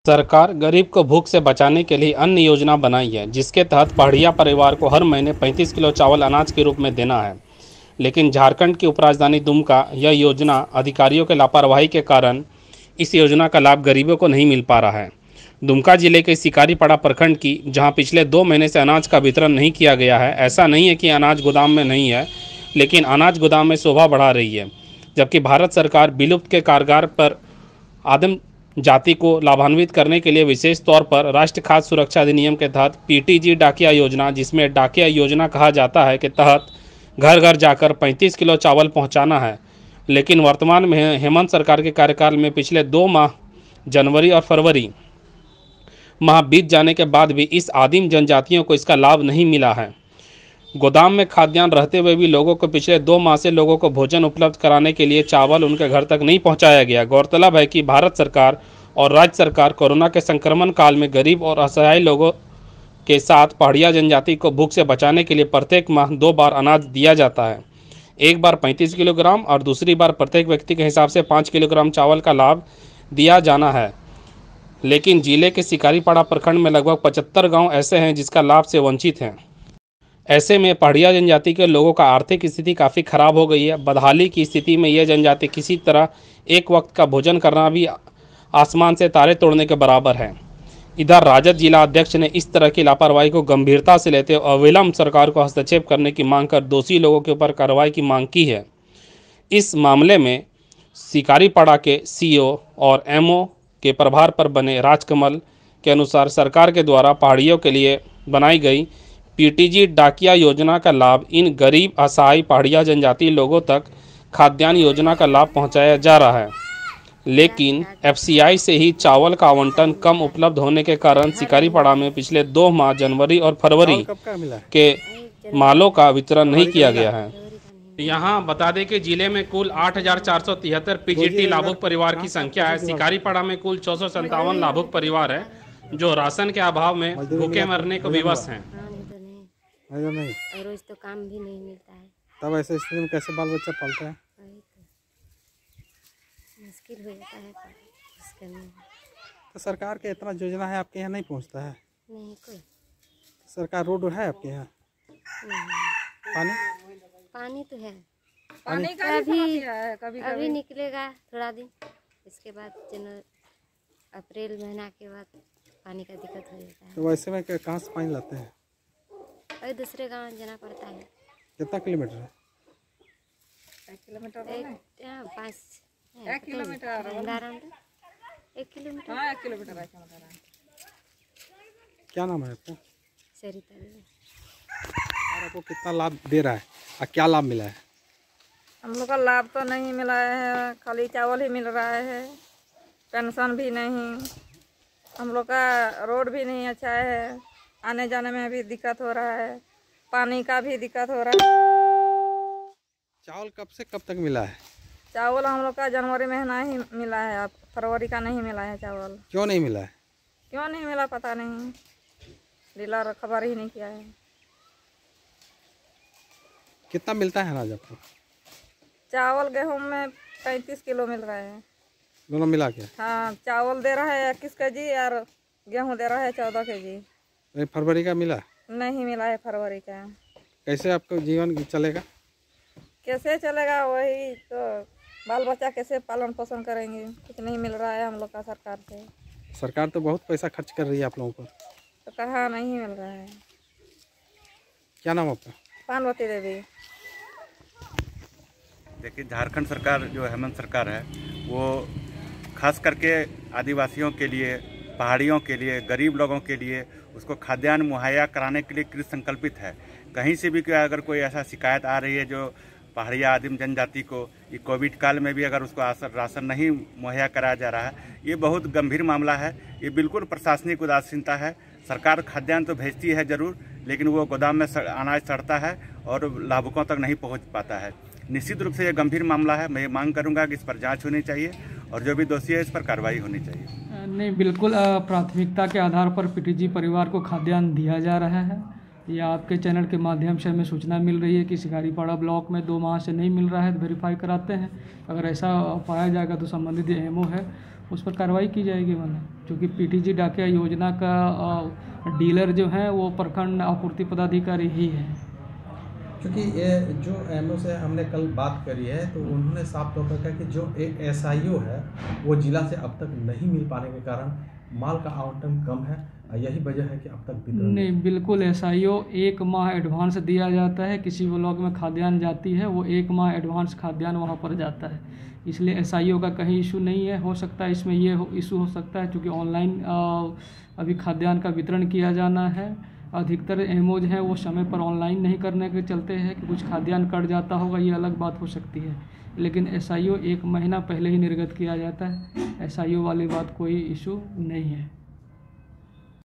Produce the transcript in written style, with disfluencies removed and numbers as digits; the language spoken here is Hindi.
सरकार गरीब को भूख से बचाने के लिए अन्न योजना बनाई है, जिसके तहत पहाड़िया परिवार को हर महीने 35 किलो चावल अनाज के रूप में देना है। लेकिन झारखंड की उपराजधानी दुमका यह योजना अधिकारियों के लापरवाही के कारण इस योजना का लाभ गरीबों को नहीं मिल पा रहा है। दुमका जिले के सिकारीपाड़ा प्रखंड की, जहां पिछले 2 महीने से अनाज का वितरण नहीं किया गया है। ऐसा नहीं है कि अनाज गोदाम में नहीं है, लेकिन अनाज गोदाम में शोभा बढ़ा रही है, जबकि भारत सरकार विलुप्त के कारागार पर आदिम जाति को लाभान्वित करने के लिए विशेष तौर पर राष्ट्रीय खाद्य सुरक्षा अधिनियम के तहत पीटीजी डाकिया योजना, जिसमें डाकिया योजना कहा जाता है, के तहत घर घर जाकर 35 किलो चावल पहुंचाना है। लेकिन वर्तमान में हेमंत सरकार के कार्यकाल में पिछले 2 माह जनवरी और फरवरी माह बीत जाने के बाद भी इस आदिम जनजातियों को इसका लाभ नहीं मिला है। गोदाम में खाद्यान्न रहते हुए भी लोगों को पिछले 2 माह से लोगों को भोजन उपलब्ध कराने के लिए चावल उनके घर तक नहीं पहुंचाया गया। गौरतलब है कि भारत सरकार और राज्य सरकार कोरोना के संक्रमण काल में गरीब और असहाय लोगों के साथ पहाड़िया जनजाति को भूख से बचाने के लिए प्रत्येक माह 2 बार अनाज दिया जाता है। एक बार 35 किलोग्राम और दूसरी बार प्रत्येक व्यक्ति के हिसाब से 5 किलोग्राम चावल का लाभ दिया जाना है। लेकिन जिले के सिकारीपाड़ा प्रखंड में लगभग 75 गाँव ऐसे हैं जिसका लाभ से वंचित हैं। ऐसे में पहाड़िया जनजाति के लोगों का आर्थिक स्थिति काफ़ी खराब हो गई है। बदहाली की स्थिति में यह जनजाति किसी तरह एक वक्त का भोजन करना भी आसमान से तारे तोड़ने के बराबर है। इधर राजद जिला अध्यक्ष ने इस तरह की लापरवाही को गंभीरता से लेते हुए अविलंब सरकार को हस्तक्षेप करने की मांग कर दोषी लोगों के ऊपर कार्रवाई की मांग की है। इस मामले में सिकारीपाड़ा के सीओ और एमओ के प्रभार पर बने राजकमल के अनुसार सरकार के द्वारा पहाड़ियों के लिए बनाई गई पीटीजी डाकिया योजना का लाभ इन गरीब असहाय पहाड़िया जनजाति लोगों तक खाद्यान्न योजना का लाभ पहुंचाया जा रहा है। लेकिन एफसीआई से ही चावल का आवंटन कम उपलब्ध होने के कारण सिकारीपाड़ा में पिछले 2 माह जनवरी और फरवरी के मालों का वितरण नहीं किया गया है। यहाँ बता दें कि जिले में कुल 8,473 पीजीटी लाभुक परिवार की संख्या है। सिकारीपाड़ा में कुल 457 लाभुक परिवार है जो राशन के अभाव में भूखे मरने को विवश हैं। नहीं रोज तो काम भी नहीं मिलता है, तब ऐसे स्थिति में कैसे बाल बच्चा पालता है? मुश्किल हो जाता है करने में। तो सरकार के इतना योजना है, आपके यहाँ नहीं पहुँचता है? नहीं कोई सरकार रोड है आपके यहाँ? पानी तो है, पानी का अभी निकलेगा थोड़ा दिन, इसके बाद अप्रैल महीना के बाद पानी का दिक्कत हो जाता है। तो वैसे में कहाँ से पानी लाते हैं? और दूसरे गांव जाना पड़ता है। कितना किलोमीटर है? 1 किलोमीटर 5 1 किलोमीटर 1 किलोमीटर। हाँ 1 किलोमीटर है। क्या नाम है आपका? सरिता देवी। और आपको कितना लाभ दे रहा है और क्या लाभ मिला है? हम लोग का लाभ तो नहीं मिला है, खाली चावल ही मिल रहा है, पेंशन भी नहीं, हम लोग का रोड भी नहीं अच्छा है, आने जाने में भी दिक्कत हो रहा है, पानी का भी दिक्कत हो रहा है। चावल कब से कब तक मिला है? चावल हम लोग का जनवरी महीना ही मिला है, अब फरवरी का नहीं मिला है चावल। क्यों नहीं मिला है? क्यों नहीं मिला पता नहीं, डीलर खबर ही नहीं किया है। कितना मिलता है अनाज आपको? चावल गेहूं में 35 किलो मिल रहा है, दोनों मिला के? हाँ चावल दे रहा है 21 केजी और गेहूं दे रहा है 14 केजी। फरवरी का मिला? नहीं मिला है फरवरी का। कैसे आपका जीवन चलेगा? कैसे चलेगा, वही तो बाल बच्चा कैसे पालन पोषण करेंगे, कुछ नहीं मिल रहा है हम लोग का सरकार से। सरकार तो बहुत पैसा खर्च कर रही है आप लोगों पर। तो कहाँ नहीं मिल रहा है। क्या नाम आपका? पानवती देवी। देखिए, झारखंड सरकार जो हेमंत सरकार है वो खास करके आदिवासियों के लिए, पहाड़ियों के लिए, गरीब लोगों के लिए उसको खाद्यान्न मुहैया कराने के लिए कृत संकल्पित है। कहीं से भी अगर कोई ऐसा शिकायत आ रही है जो पहाड़िया आदिम जनजाति को, ये कोविड काल में भी अगर उसको राशन नहीं मुहैया कराया जा रहा है, ये बहुत गंभीर मामला है। ये बिल्कुल प्रशासनिक उदासीनता है। सरकार खाद्यान्न तो भेजती है ज़रूर, लेकिन वो गोदाम में अनाज सड़ता है और लाभुकों तक नहीं पहुंच पाता है। निश्चित रूप से ये गंभीर मामला है। मैं ये मांग करूंगा कि इस पर जांच होनी चाहिए और जो भी दोषी है इस पर कार्रवाई होनी चाहिए। नहीं, बिल्कुल प्राथमिकता के आधार पर पीटीजी परिवार को खाद्यान्न दिया जा रहा है। ये आपके चैनल के माध्यम से हमें सूचना मिल रही है कि सिकारीपाड़ा ब्लॉक में 2 माह से नहीं मिल रहा है, तो वेरीफाई कराते हैं। अगर ऐसा पाया जाएगा तो संबंधित एमओ है उस पर कार्रवाई की जाएगी मैंने, क्योंकि पीटीजी डाकिया योजना का डीलर जो है वो प्रखंड आपूर्ति पदाधिकारी ही है। क्योंकि ये जो एमओ से हमने कल बात करी है तो उन्होंने साफ तौर पर कहा कि जो एक एसआईओ है वो जिला से अब तक नहीं मिल पाने के कारण माल का आवंटन कम है, यही वजह है कि अब तक वितरण नहीं, बिल्कुल एसआईओ 1 माह एडवांस दिया जाता है। किसी ब्लॉक में खाद्यान्न जाती है वो 1 माह एडवांस खाद्यान्न वहाँ पर जाता है, इसलिए एसआईओ का कहीं इशू नहीं है। हो सकता है इसमें ये इशू हो सकता है क्योंकि ऑनलाइन अभी खाद्यान्न का वितरण किया जाना है। अधिकतर एमओज हैं वो समय पर ऑनलाइन नहीं करने के चलते हैं कि कुछ खाद्यान्न कट जाता होगा, ये अलग बात हो सकती है। लेकिन एसआईओ 1 महीना पहले ही निर्गत किया जाता है, एसआईओ वाली बात कोई इशू नहीं है।